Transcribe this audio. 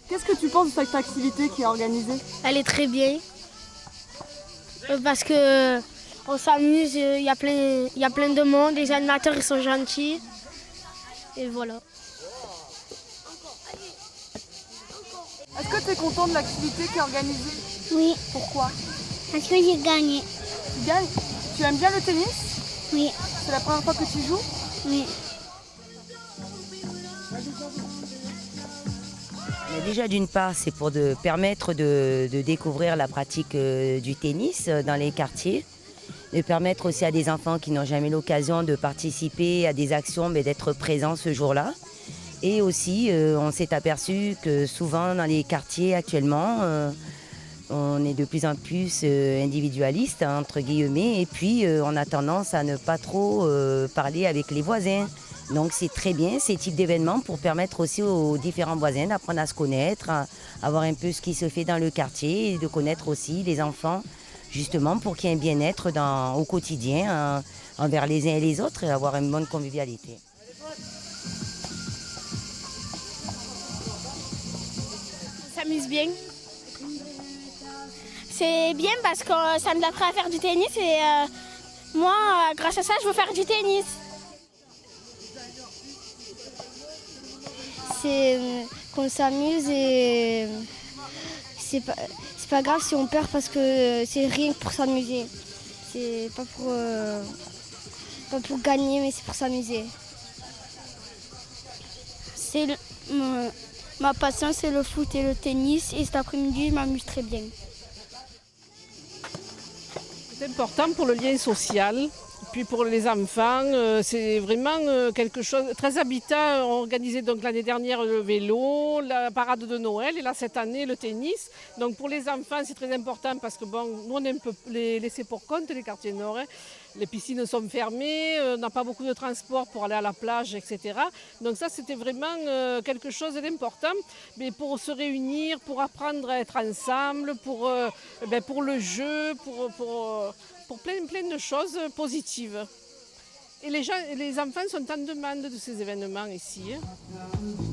Qu'est-ce que tu penses de cette activité qui est organisée? Elle est très bien parce que on s'amuse, il y a plein de monde, les animateurs ils sont gentils et voilà. Est-ce que tu es content de l'activité qui est organisée? Oui, Pourquoi? parce que j'ai gagné. Tu gagnes? Tu aimes bien le tennis? Oui, C'est la première fois que tu joues? oui. Mais déjà, d'une part, c'est pour permettre de découvrir la pratique du tennis dans les quartiers, de permettre aussi à des enfants qui n'ont jamais l'occasion de participer à des actions, mais d'être présents ce jour-là. Et aussi, on s'est aperçu que souvent dans les quartiers actuellement, on est de plus en plus individualiste, hein, entre guillemets, et puis on a tendance à ne pas trop parler avec les voisins. Donc c'est très bien ces types d'événements pour permettre aussi aux différents voisins d'apprendre à se connaître, à voir un peu ce qui se fait dans le quartier et de connaître aussi les enfants, justement pour qu'il y ait un bien-être au quotidien envers les uns et les autres et avoir une bonne convivialité. On s'amuse bien. C'est bien parce que ça nous apprend à faire du tennis et moi, grâce à ça, je veux faire du tennis. C'est qu'on s'amuse et c'est pas grave si on perd parce que c'est rien que pour s'amuser. C'est pas pour gagner mais c'est pour s'amuser. Ma passion c'est le foot et le tennis et cet après-midi je m'amuse très bien. C'est important pour le lien social. Puis pour les enfants, c'est vraiment quelque chose très habitat. On organisait donc l'année dernière le vélo, la parade de Noël et là cette année le tennis. Donc pour les enfants c'est très important parce que bon, nous on est un peu les laissés pour compte, les quartiers nord. Hein. Les piscines sont fermées, on n'a pas beaucoup de transport pour aller à la plage, etc. Donc ça c'était vraiment quelque chose d'important. Mais pour se réunir, pour apprendre à être ensemble, pour le jeu, pour plein de choses positives. Et les enfants sont en demande de ces événements ici. Hein.